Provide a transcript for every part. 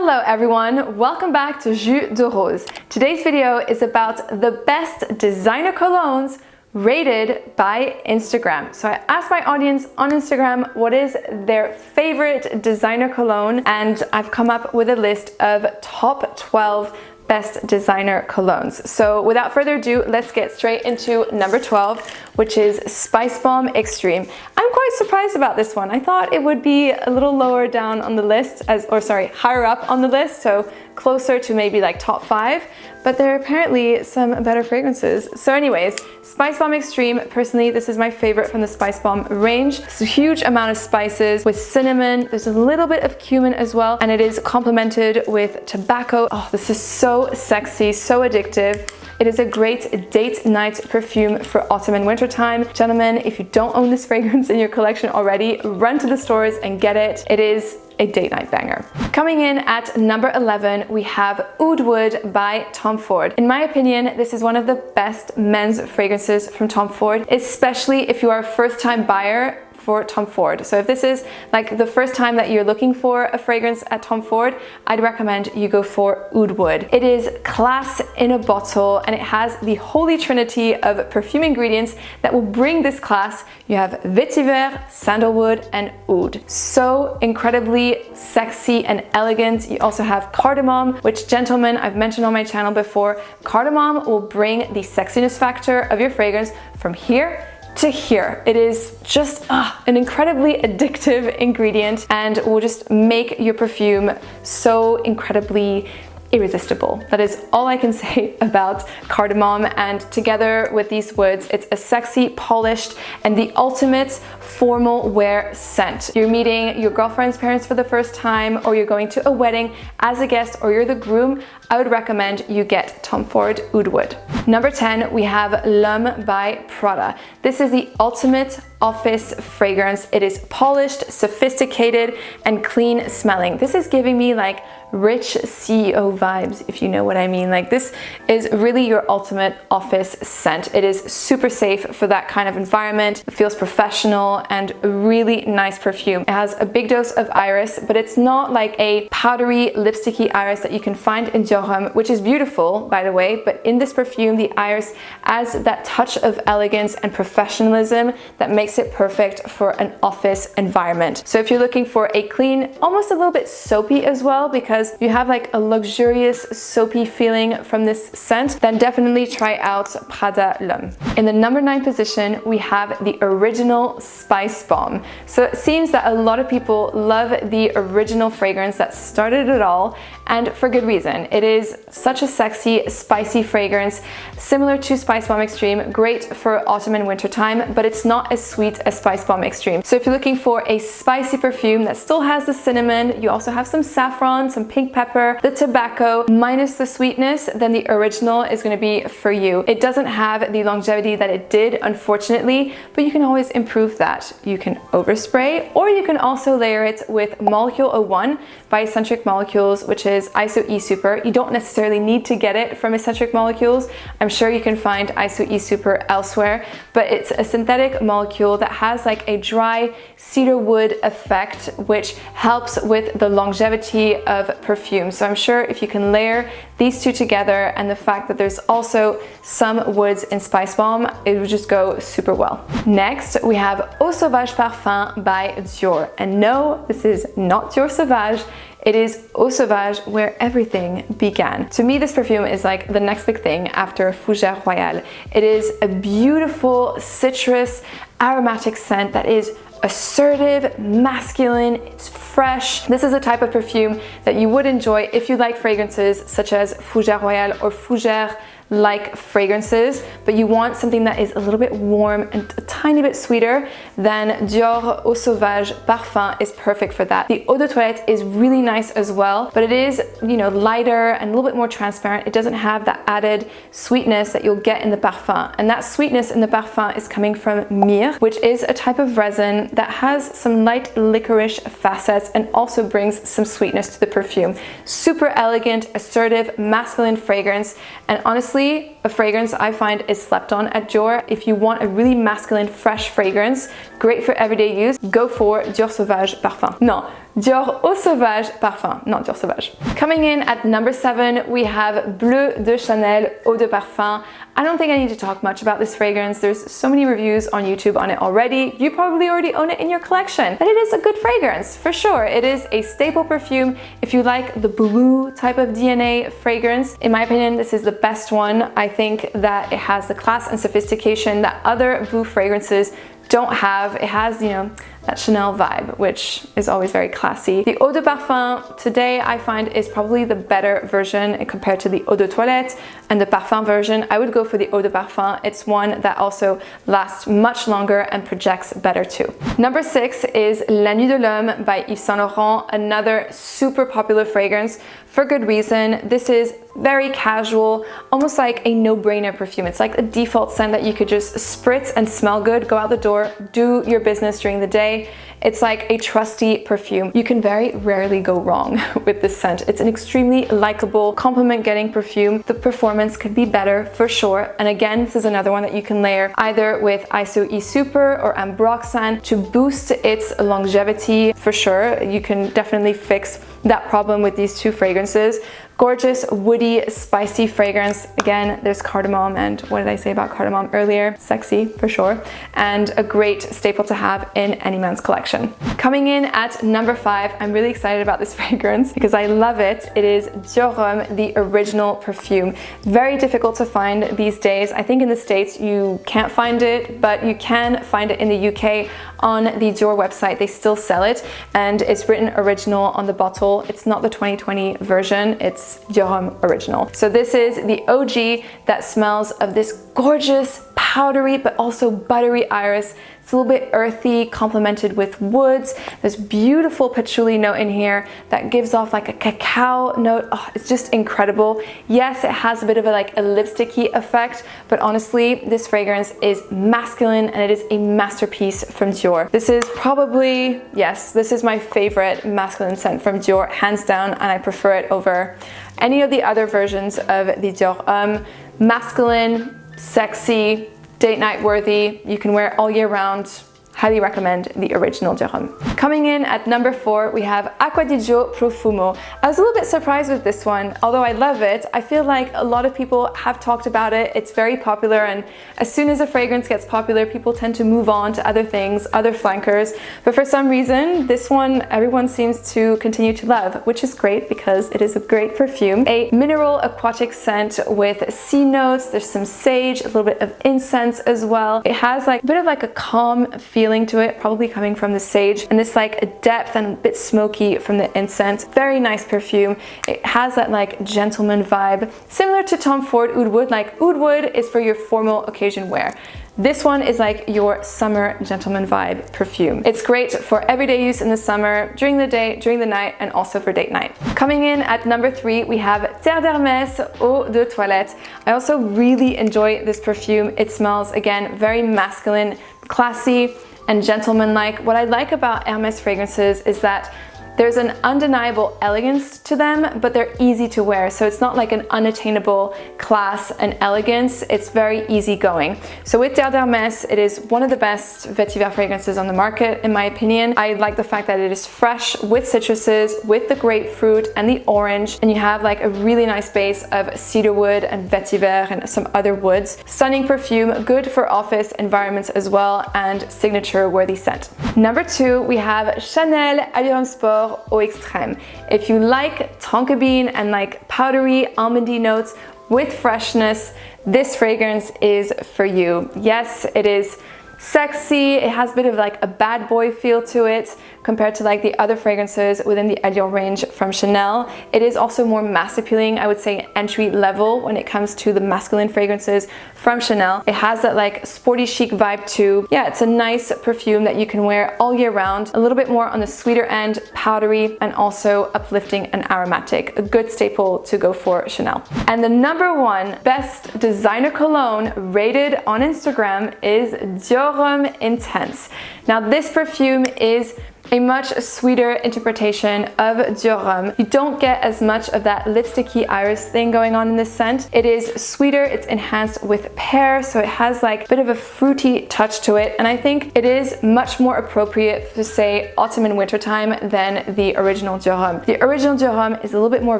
Hello everyone, welcome back to Jus de Rose. Today's video is about the best designer colognes rated by Instagram. So I asked my audience on Instagram what is their favorite designer cologne, and I've come up with a list of top 12 best designer colognes. So without further ado, let's get straight into number 12, which is Spicebomb Extreme. I'm quite surprised about this one. I thought it would be a little lower down on the list, higher up on the list, so closer to maybe like top 5, but there are apparently some better fragrances. So anyways, Spicebomb Extreme, personally, this is my favorite from the Spicebomb range. It's a huge amount of spices with cinnamon. There's a little bit of cumin as well, and it is complemented with tobacco. Oh, this is so sexy, so addictive. It is a great date night perfume for autumn and winter time. Gentlemen, if you don't own this fragrance in your collection already, run to the stores and get it. It is a date night banger. Coming in at number 11, we have Oud Wood by Tom Ford. In my opinion, this is one of the best men's fragrances from Tom Ford, especially if you are a first-time buyer for Tom Ford. So if this is like the first time that you're looking for a fragrance at Tom Ford, I'd recommend you go for Oud Wood. It is class in a bottle, and it has the holy trinity of perfume ingredients that will bring this class. You have vetiver, sandalwood, and oud. So incredibly sexy and elegant. You also have cardamom, which, gentlemen, I've mentioned on my channel before. Cardamom will bring the sexiness factor of your fragrance from here to here. It is just an incredibly addictive ingredient and will just make your perfume so incredibly irresistible. That is all I can say about cardamom, and together with these woods, it's a sexy, polished, and the ultimate formal wear scent. You're meeting your girlfriend's parents for the first time, or you're going to a wedding as a guest, or you're the groom, I would recommend you get Tom Ford Oud Wood. Number 10, we have L'Homme by Prada. This is the ultimate office fragrance. It is polished, sophisticated, and clean smelling. This is giving me like rich CEO vibes, if you know what I mean. Like, this is really your ultimate office scent. It is super safe for that kind of environment. It feels professional and a really nice perfume. It has a big dose of iris, but it's not like a powdery, lipsticky iris that you can find in Dior, which is beautiful, by the way, but in this perfume, the iris adds that touch of elegance and professionalism that makes it perfect for an office environment. So if you're looking for a clean, almost a little bit soapy as well, because you have like a luxurious soapy feeling from this scent, then definitely try out Prada L'Homme. In the number 9 position, we have the original Spicebomb. So it seems that a lot of people love the original fragrance that started it all, and for good reason. It is such a sexy, spicy fragrance, similar to Spicebomb Extreme, great for autumn and winter time, but it's not as sweet as Spicebomb Extreme. So if you're looking for a spicy perfume that still has the cinnamon, you also have some saffron, some pink pepper, the tobacco, minus the sweetness, then the original is going to be for you. It doesn't have the longevity that it did, unfortunately, but you can always improve that. You can overspray, or you can also layer it with Molecule 01 by Eccentric Molecules, which is ISO E Super. You don't necessarily need to get it from Eccentric Molecules. I'm sure you can find ISO E Super elsewhere, but it's a synthetic molecule that has like a dry cedar wood effect, which helps with the longevity of perfume. So I'm sure if you can layer these two together, and the fact that there's also some woods in Spicebomb, it would just go super well. Next, we have Sauvage Parfum by Dior. And no, this is not Dior Sauvage. It is Eau Sauvage, where everything began. To me, this perfume is like the next big thing after Fougère Royale. It is a beautiful citrus aromatic scent that is assertive, masculine, it's fresh. This is a type of perfume that you would enjoy if you like fragrances such as Fougère Royale or Fougère like fragrances, but you want something that is a little bit warm and a tiny bit sweeter, then Dior Eau Sauvage Parfum is perfect for that. The Eau de Toilette is really nice as well, but it is, you know, lighter and a little bit more transparent. It doesn't have that added sweetness that you'll get in the Parfum, and that sweetness in the Parfum is coming from myrrh, which is a type of resin that has some light licorice facets and also brings some sweetness to the perfume. Super elegant, assertive, masculine fragrance, and honestly, a fragrance I find is slept on at Dior. If you want a really masculine, fresh fragrance, great for everyday use, go for Dior Sauvage Parfum. No, Dior Eau Sauvage Parfum, not Dior Sauvage. Coming in at number 7, we have Bleu de Chanel Eau de Parfum. I don't think I need to talk much about this fragrance. There's so many reviews on YouTube on it already. You probably already own it in your collection. But it is a good fragrance, for sure. It is a staple perfume. If you like the blue type of DNA fragrance, in my opinion, this is the best one. I think that it has the class and sophistication that other blue fragrances don't have. It has, you know, that Chanel vibe, which is always very classy. The Eau de Parfum today I find is probably the better version compared to the Eau de Toilette and the Parfum version. I would go for the Eau de Parfum. It's one that also lasts much longer and projects better too. Number 6 is La Nuit de L'Homme by Yves Saint Laurent, another super popular fragrance for good reason. This is very casual, almost like a no-brainer perfume. It's like a default scent that you could just spritz and smell good, go out the door, do your business during the day. It's like a trusty perfume. You can very rarely go wrong with this scent. It's an extremely likable, compliment-getting perfume. The performance could be better for sure. And again, this is another one that you can layer either with ISO E Super or Ambroxan to boost its longevity for sure. You can definitely fix that problem with these two fragrances. Gorgeous, woody, spicy fragrance. Again, there's cardamom, and what did I say about cardamom earlier? Sexy, for sure. And a great staple to have in any men's collection. Coming in at number 5, I'm really excited about this fragrance because I love it. It is Dior Homme, the original perfume. Very difficult to find these days. I think in the States you can't find it, but you can find it in the UK on the Dior website. They still sell it, and it's written original on the bottle. It's not the 2020 version, it's Dior Homme original. So this is the OG that smells of this gorgeous, powdery, but also buttery iris. It's a little bit earthy, complemented with woods. There's beautiful patchouli note in here that gives off like a cacao note. Oh, it's just incredible. Yes, it has a bit of a lipsticky effect, but honestly, this fragrance is masculine and it is a masterpiece from Dior. This is probably, yes, this is my favorite masculine scent from Dior, hands down, and I prefer it over any of the other versions of the Dior Homme. Masculine, sexy, date night worthy. You can wear it all year round. Highly recommend the original Dior Homme. Coming in at number 4, we have Acqua di Profumo. I was a little bit surprised with this one. Although I love it, I feel like a lot of people have talked about it. It's very popular, and as soon as a fragrance gets popular, people tend to move on to other things, other flankers. But for some reason, this one everyone seems to continue to love, which is great because it is a great perfume. A mineral aquatic scent with sea notes. There's some sage, a little bit of incense as well. It has like a bit of like a calm feeling to it, probably coming from the sage, and this like a depth and a bit smoky from the incense. Very nice perfume. It has that like gentleman vibe, similar to Tom Ford Oud Wood. Like Oud Wood is for your formal occasion wear. This one is like your summer gentleman vibe perfume. It's great for everyday use in the summer, during the day, during the night, and also for date night. Coming in at number 3, we have Terre Hermes Eau de Toilette. I also really enjoy this perfume. It smells, again, very masculine, classy, and gentlemanlike. What I like about Hermes fragrances is that there's an undeniable elegance to them, but they're easy to wear. So it's not like an unattainable class and elegance. It's very easygoing. So with Terre Hermes, it is one of the best vetiver fragrances on the market, in my opinion. I like the fact that it is fresh with citruses, with the grapefruit and the orange, and you have like a really nice base of cedarwood and vetiver and some other woods. Stunning perfume, good for office environments as well, and signature worthy scent. Number 2, we have Chanel Allure Sport Au Extrême. If you like tonka bean and like powdery almondy notes with freshness, this fragrance is for you. Yes, it is sexy. It has a bit of like a bad boy feel to it compared to like the other fragrances within the Allure range from Chanel. It is also more mass appealing, I would say entry level when it comes to the masculine fragrances from Chanel. It has that like sporty chic vibe too. Yeah, it's a nice perfume that you can wear all year round. A little bit more on the sweeter end, powdery, and also uplifting and aromatic. A good staple to go for Chanel. And the number 1 best designer cologne rated on Instagram is Dior Homme Intense. Now this perfume is a much sweeter interpretation of Dior. You don't get as much of that lipsticky iris thing going on in this scent. It is sweeter, it's enhanced with pear, so it has like a bit of a fruity touch to it, and I think it is much more appropriate for, say, autumn and winter time than the original Dior. The original Dior is a little bit more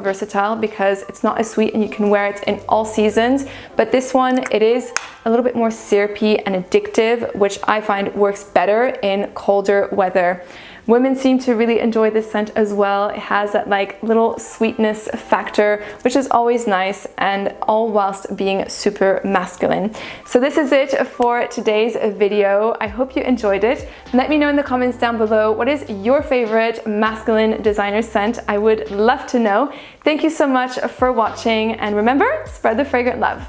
versatile because it's not as sweet and you can wear it in all seasons, but this one, it is a little bit more syrupy and addictive, which I find works better in colder weather. Women seem to really enjoy this scent as well. It has that like little sweetness factor, which is always nice, and all whilst being super masculine. So this is it for today's video. I hope you enjoyed it. Let me know in the comments down below, what is your favorite masculine designer scent? I would love to know. Thank you so much for watching, and remember, spread the fragrant love.